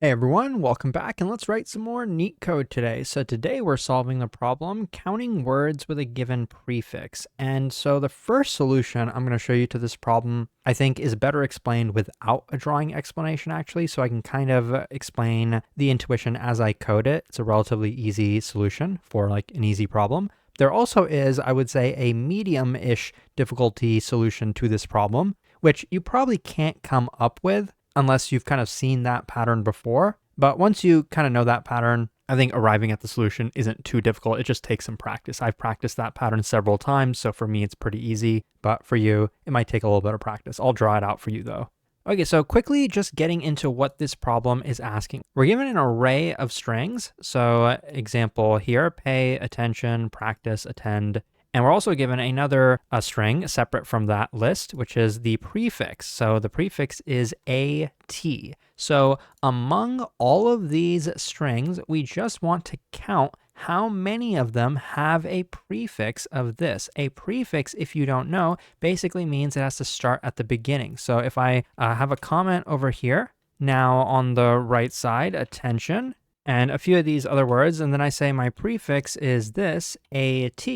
Hey everyone, welcome back, and let's write some more neat code today. So today we're solving the problem counting words with a given prefix. And so the first solution I'm going to show you to this problem, I think, is better explained without a drawing explanation actually, so I can kind of explain the intuition as I code it. It's a relatively easy solution for like an easy problem. There also is, I would say, a medium-ish difficulty solution to this problem, which you probably can't come up with unless you've kind of seen that pattern before. But once you kind of know that pattern, I think arriving at the solution isn't too difficult. It just takes some practice. I've practiced that pattern several times, so for me, it's pretty easy. But for you, it might take a little bit of practice. I'll draw it out for you though. Okay, so quickly just getting into what this problem is asking. We're given an array of strings. So example here, pay attention, practice, attend. And we're also given another string separate from that list, which is the prefix. So the prefix is AT. So among all of these strings, we just want to count how many of them have a prefix of this. A prefix, if you don't know, basically means it has to start at the beginning. So if I have a comment over here, now on the right side, attention, and a few of these other words, and then I say my prefix is this, AT,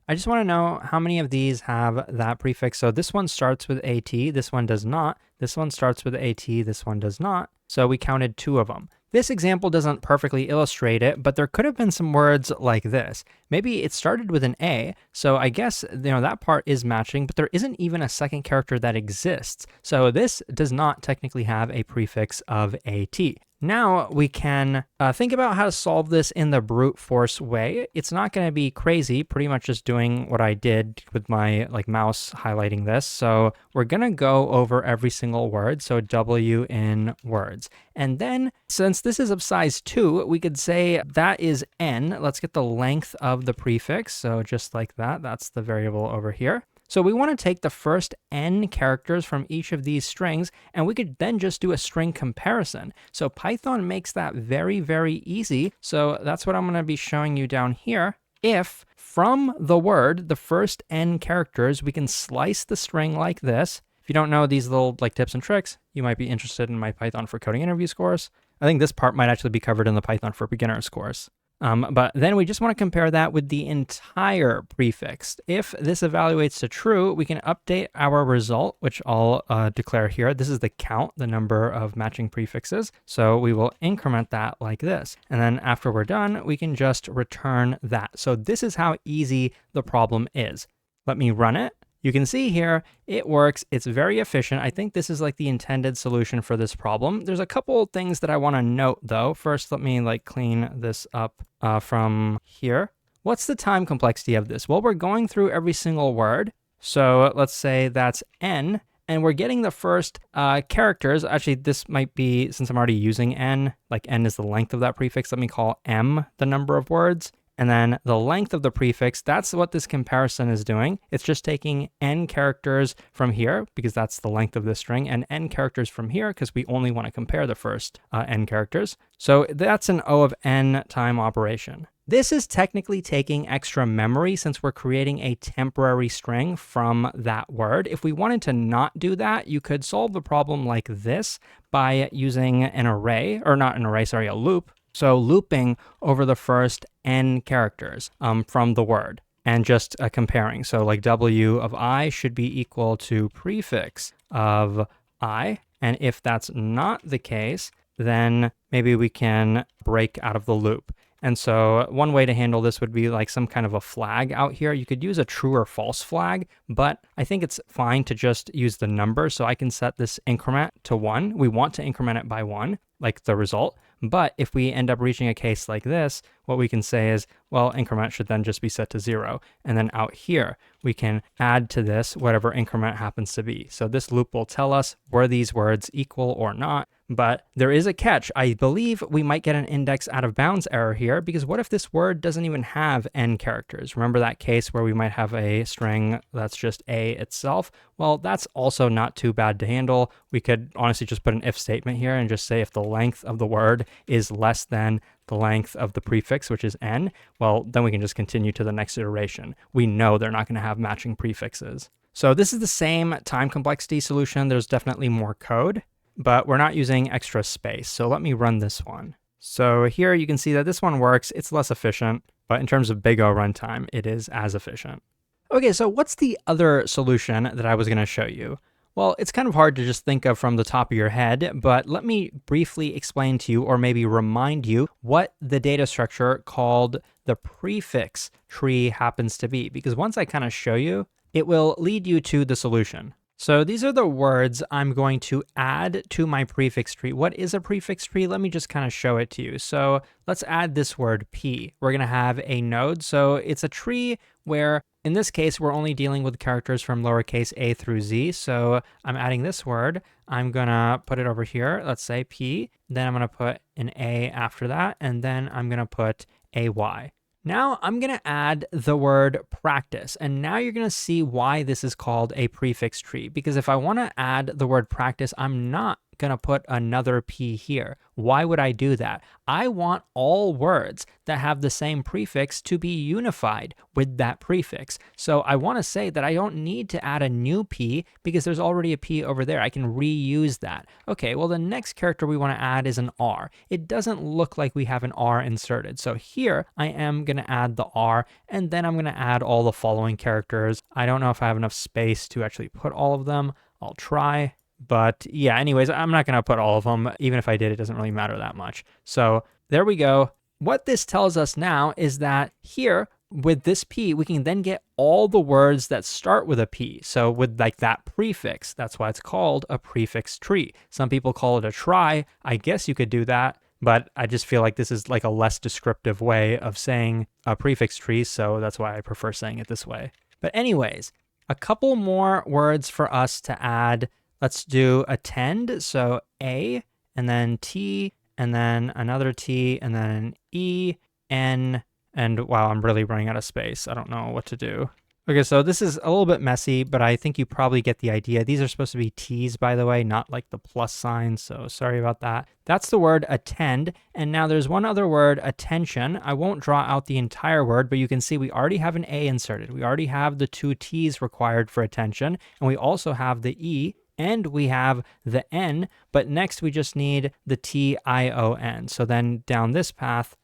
I just want to know how many of these have that prefix. So this one starts with AT, this one does not. This one starts with AT, this one does not. So we counted 2 of them. This example doesn't perfectly illustrate it, but there could have been some words like this. Maybe it started with an A, so I guess that part is matching, but there isn't even a second character that exists. So this does not technically have a prefix of AT. Now we can think about how to solve this in the brute force way. It's not going to be crazy, pretty much just doing what I did with my mouse highlighting this. So we're going to go over every single word, so W in words. And then since this is of size 2, we could say that is n. Let's get the length of the prefix. So just like that, that's the variable over here. So we want to take the first n characters from each of these strings, and we could then just do a string comparison. So Python makes that very, very easy. So that's what I'm going to be showing you down here. If from the word, the first n characters, we can slice the string like this. If you don't know these little tips and tricks, you might be interested in my Python for Coding Interviews course. I think this part might actually be covered in the Python for Beginners course. But then we just want to compare that with the entire prefix. If this evaluates to true, we can update our result, which I'll declare here. This is the count, the number of matching prefixes. So we will increment that like this. And then after we're done, we can just return that. So this is how easy the problem is. Let me run it. You can see here, it works. It's very efficient. I think this is the intended solution for this problem. There's a couple things that I want to note though. First, let me clean this up from here. What's the time complexity of this? Well, we're going through every single word. So let's say that's n, and we're getting the first characters. Actually, this might be, since I'm already using n, n is the length of that prefix, let me call m the number of words. And then the length of the prefix, that's what this comparison is doing. It's just taking n characters from here, because that's the length of this string, and n characters from here, because we only want to compare the first n characters. So that's an O of n time operation. This is technically taking extra memory since we're creating a temporary string from that word. If we wanted to not do that, you could solve the problem like this by using an array, or not an array, sorry, a loop. So looping over the first n characters from the word and just comparing. So W of I should be equal to prefix of I. And if that's not the case, then maybe we can break out of the loop. And so one way to handle this would be some kind of a flag out here. You could use a true or false flag, but I think it's fine to just use the number. So I can set this increment to 1. We want to increment it by 1, like the result. But if we end up reaching a case like this, what we can say is, well, increment should then just be set to 0. And then out here, we can add to this whatever increment happens to be. So this loop will tell us were these words equal or not. But there is a catch. I believe we might get an index out of bounds error here, because what if this word doesn't even have n characters? Remember that case where we might have a string that's just A itself? Well, that's also not too bad to handle. We could honestly just put an if statement here and just say if the length of the word is less than the length of the prefix, which is n, well, then we can just continue to the next iteration. We know they're not going to have matching prefixes. So this is the same time complexity solution. There's definitely more code. but we're not using extra space. So let me run this one. So here you can see that this one works. It's less efficient, but in terms of big O runtime, it is as efficient. Okay, so what's the other solution that I was going to show you? Well, it's kind of hard to just think of from the top of your head, but let me briefly explain to you, or maybe remind you, what the data structure called the prefix tree happens to be. Because once I kind of show you, it will lead you to the solution. So these are the words I'm going to add to my prefix tree. What is a prefix tree? Let me just kind of show it to you. So let's add this word P. We're going to have a node. So it's a tree where, in this case, we're only dealing with characters from lowercase a through z. So I'm adding this word. I'm going to put it over here. Let's say P. Then I'm going to put an A after that. And then I'm going to put AY. Now I'm going to add the word practice, and now you're going to see why this is called a prefix tree, because if I want to add the word practice, I'm not going to put another P here. Why would I do that? I want all words that have the same prefix to be unified with that prefix. So I want to say that I don't need to add a new P because there's already a P over there. I can reuse that. Okay, well, the next character we want to add is an R. It doesn't look like we have an R inserted. So here I am going to add the R, and then I'm going to add all the following characters. I don't know if I have enough space to actually put all of them. I'll try. But yeah, anyways, I'm not going to put all of them. Even if I did, it doesn't really matter that much. So there we go. What this tells us now is that here with this P, we can then get all the words that start with a P. So with like that prefix, that's why it's called a prefix tree. Some people call it a trie. I guess you could do that, but I just feel like this is like a less descriptive way of saying a prefix tree. So that's why I prefer saying it this way. But anyways, a couple more words for us to add. Let's do attend. So A, and then T, and then another T, and then an E, N, and wow, I'm really running out of space. I don't know what to do. Okay, so this is a little bit messy, but I think you probably get the idea. These are supposed to be T's, by the way, not like the plus sign, so sorry about that. That's the word attend, and now there's one other word, attention. I won't draw out the entire word, but you can see we already have an A inserted. We already have the two T's required for attention, and we also have the E, and we have the N, but next we just need the T-I-O-N. So then down this path,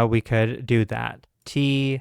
we could do that. T-I-O-N.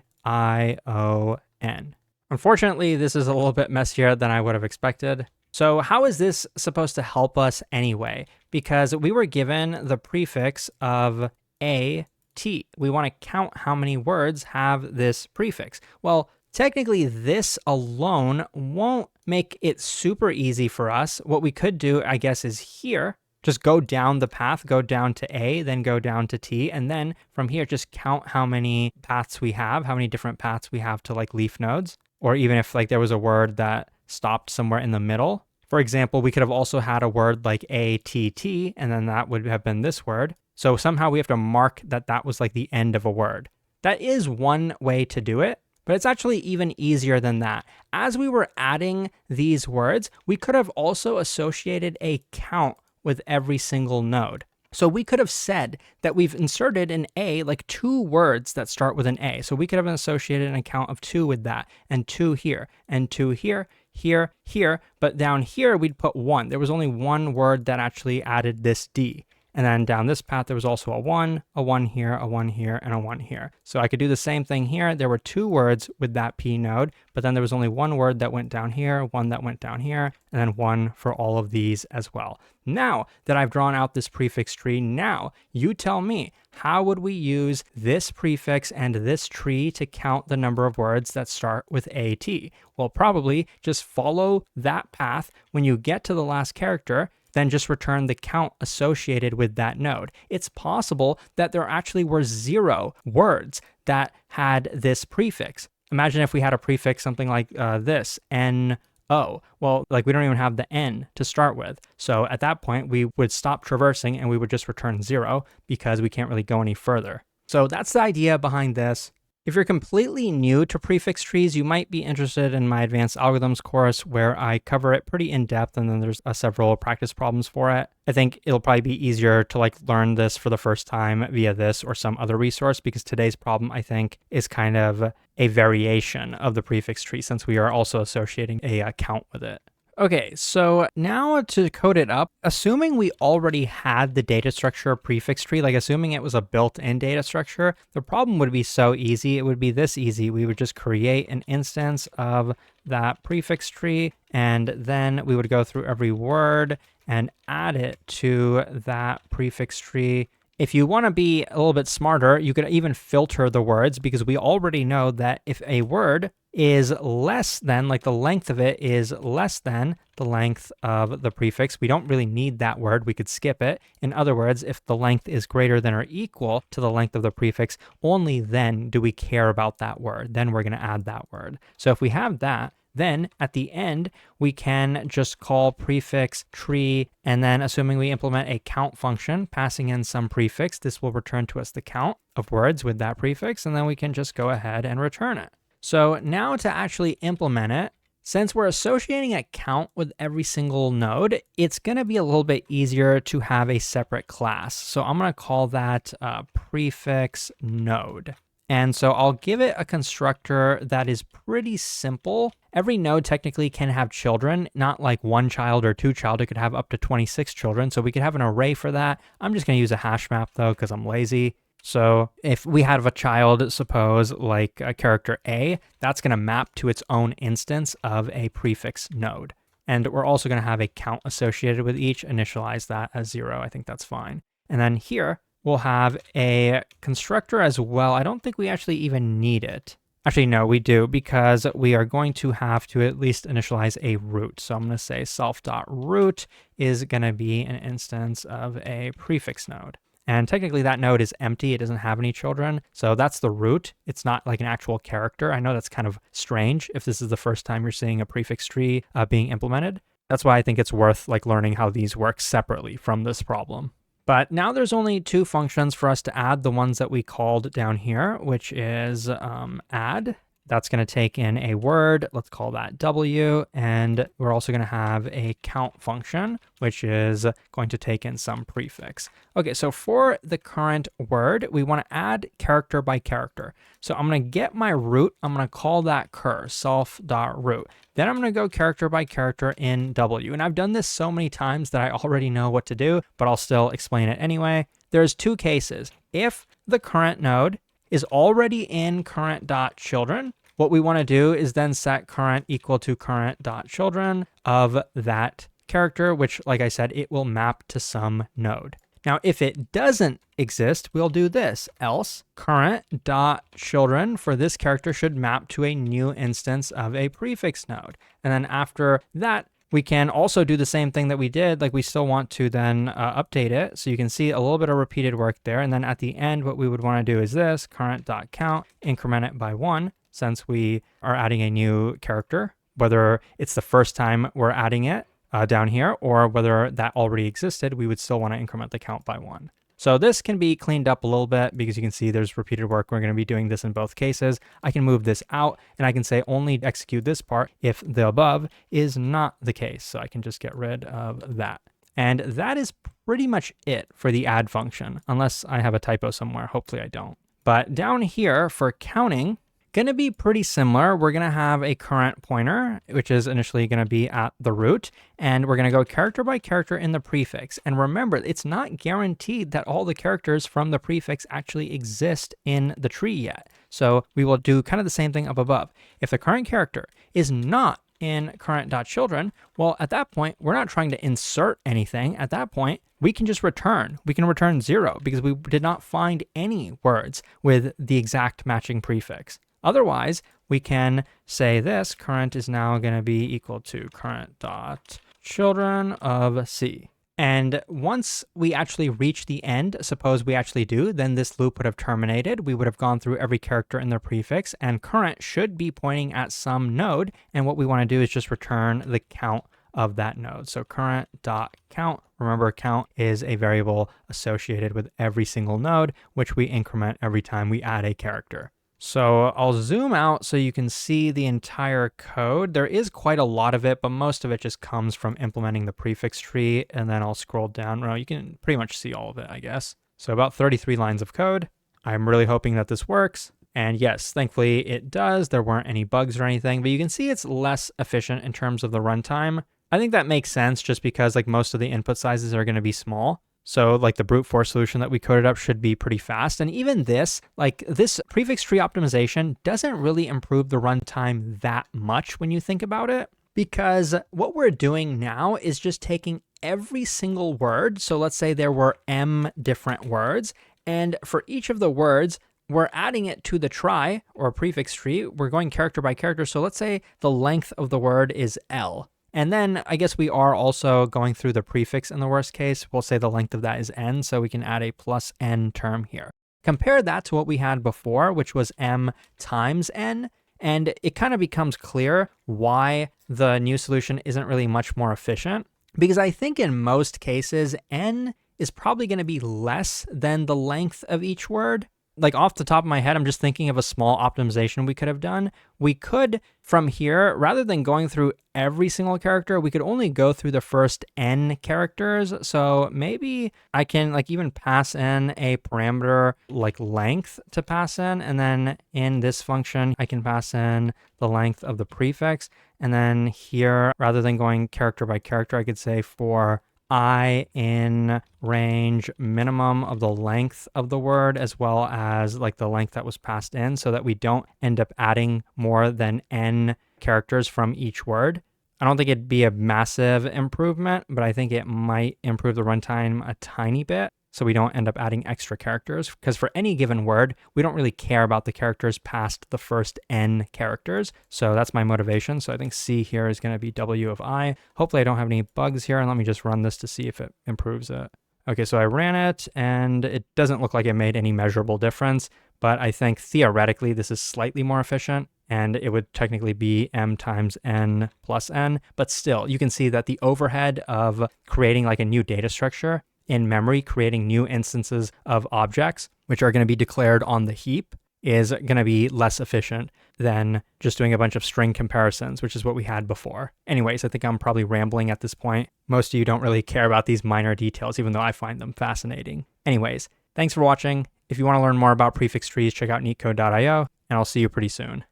Unfortunately, this is a little bit messier than I would have expected. So how is this supposed to help us anyway? Because we were given the prefix of A-T. We want to count how many words have this prefix. Well, technically, this alone won't make it super easy for us. What we could do, I guess, is here, just go down the path, go down to A, then go down to T, and then from here, just count how many paths we have, how many different paths we have to like leaf nodes, or even if like there was a word that stopped somewhere in the middle. For example, we could have also had a word like A-T-T, and then that would have been this word. So somehow we have to mark that that was like the end of a word. That is one way to do it. But it's actually even easier than that. As we were adding these words, we could have also associated a count with every single node. So we could have said that we've inserted an A, like 2 words that start with an A. So we could have associated an account of 2 with that, and 2 here, and 2 here, here, here. But down here, we'd put 1. There was only one word that actually added this D. And then down this path, there was also a 1 here, a 1 here, and a 1 here. So I could do the same thing here. There were 2 words with that P node, but then there was only 1 word that went down here, 1 that went down here, and then 1 for all of these as well. Now that I've drawn out this prefix tree, now you tell me, how would we use this prefix and this tree to count the number of words that start with AT? Well, probably just follow that path. When you get to the last character, then just return the count associated with that node. It's possible that there actually were 0 words that had this prefix. Imagine if we had a prefix, something like this, N-O. Well, like we don't even have the N to start with. So at that point, we would stop traversing and we would just return 0 because we can't really go any further. So that's the idea behind this. If you're completely new to prefix trees, you might be interested in my advanced algorithms course where I cover it pretty in depth, and then there's several practice problems for it. I think it'll probably be easier to like learn this for the first time via this or some other resource, because today's problem, I think, is kind of a variation of the prefix tree since we are also associating a count with it. Okay, so now to code it up, assuming we already had the data structure prefix tree, like assuming it was a built-in data structure, the problem would be so easy. It would be this easy. We would just create an instance of that prefix tree, and then we would go through every word and add it to that prefix tree. If you want to be a little bit smarter, you could even filter the words, because we already know that if a word is less than, like the length of it is less than the length of the prefix, we don't really need that word. We could skip it. In other words, if the length is greater than or equal to the length of the prefix, only then do we care about that word. Then we're going to add that word. So if we have that, then at the end, we can just call prefix tree, and then assuming we implement a count function, passing in some prefix, this will return to us the count of words with that prefix, and then we can just go ahead and return it. So now to actually implement it, since we're associating a count with every single node, it's going to be a little bit easier to have a separate class. So I'm going to call that prefix node. And so I'll give it a constructor that is pretty simple. Every node technically can have children, not like one child or two child. It could have up to 26 children. So we could have an array for that. I'm just going to use a hash map though, because I'm lazy. So if we have a child, suppose like a character A, that's going to map to its own instance of a prefix node. And we're also going to have a count associated with each, initialize that as 0. I think that's fine. And then here we'll have a constructor as well. I don't think we actually even need it. Actually, no, we do, because we are going to have to at least initialize a root. So I'm going to say self.root is going to be an instance of a prefix node. And technically that node is empty. It doesn't have any children. So that's the root. It's not like an actual character. I know that's kind of strange if this is the first time you're seeing a prefix tree being implemented. That's why I think it's worth like learning how these work separately from this problem. But now there's only two functions for us to add, the ones that we called down here, which is add. That's going to take in a word. Let's call that W. And we're also going to have a count function, which is going to take in some prefix. Okay, so for the current word, we want to add character by character. So I'm going to get my root. I'm going to call that cur, self.root. Then I'm going to go character by character in W. And I've done this so many times that I already know what to do, but I'll still explain it anyway. There's two cases. If the current node is already in current.children, what we want to do is then set current equal to current.children of that character, which, like I said, it will map to some node. Now, if it doesn't exist, we'll do this. Else current.children for this character should map to a new instance of a prefix node. And then after that, we can also do the same thing that we did, like we still want to then update it. So you can see a little bit of repeated work there. And then at the end, what we would want to do is this, current.count, increment it by 1, since we are adding a new character, whether it's the first time we're adding it down here, or whether that already existed, we would still want to increment the count by 1. So this can be cleaned up a little bit because you can see there's repeated work. We're going to be doing this in both cases. I can move this out and I can say only execute this part if the above is not the case. So I can just get rid of that. And that is pretty much it for the add function, unless I have a typo somewhere. Hopefully I don't. But down here for counting, going to be pretty similar. We're going to have a current pointer, which is initially going to be at the root, and we're going to go character by character in the prefix. And remember, it's not guaranteed that all the characters from the prefix actually exist in the tree yet. So we will do kind of the same thing up above. If the current character is not in current.children, well, at that point, we're not trying to insert anything. At that point, we can just return. We can return 0 because we did not find any words with the exact matching prefix. Otherwise, we can say this, current is now going to be equal to current.children of C. And once we actually reach the end, suppose we actually do, then this loop would have terminated. We would have gone through every character in the prefix, and current should be pointing at some node. And what we want to do is just return the count of that node. So current.count, remember count is a variable associated with every single node, which we increment every time we add a character. So I'll zoom out so you can see the entire code. There is quite a lot of it, but most of it just comes from implementing the prefix tree. And then I'll scroll down. Well, you can pretty much see all of it, I guess. So about 33 lines of code. I'm really hoping that this works. And yes, thankfully it does. There weren't any bugs or anything, but you can see it's less efficient in terms of the runtime. I think that makes sense just because like most of the input sizes are going to be small. So like the brute force solution that we coded up should be pretty fast. And even this, like this prefix tree optimization doesn't really improve the runtime that much when you think about it, because what we're doing now is just taking every single word. So let's say there were M different words, and for each of the words, we're adding it to the trie or prefix tree. We're going character by character. So let's say the length of the word is L. And then I guess we are also going through the prefix in the worst case. We'll say the length of that is N, so we can add a plus N term here. Compare that to what we had before, which was M times N, and it kind of becomes clear why the new solution isn't really much more efficient. Because I think in most cases, N is probably going to be less than the length of each word. Like off the top of my head, I'm just thinking of a small optimization we could have done. We could, from here, rather than going through every single character, we could only go through the first N characters. So maybe I can like even pass in a parameter like length to pass in. And then in this function, I can pass in the length of the prefix. And then here, rather than going character by character, I could say for I in range minimum of the length of the word as well as like the length that was passed in, so that we don't end up adding more than N characters from each word. I don't think it'd be a massive improvement, but I think it might improve the runtime a tiny bit, so we don't end up adding extra characters. Because for any given word, we don't really care about the characters past the first N characters. So that's my motivation. So I think C here is going to be W of I. Hopefully I don't have any bugs here, and let me just run this to see if it improves it. Okay, so I ran it, and it doesn't look like it made any measurable difference, but I think theoretically this is slightly more efficient, and it would technically be M times N plus N. But still, you can see that the overhead of creating like a new data structure in memory, creating new instances of objects, which are going to be declared on the heap, is going to be less efficient than just doing a bunch of string comparisons, which is what we had before. Anyways, I think I'm probably rambling at this point. Most of you don't really care about these minor details, even though I find them fascinating. Anyways, thanks for watching. If you want to learn more about prefix trees, check out Leetcode.io, and I'll see you pretty soon.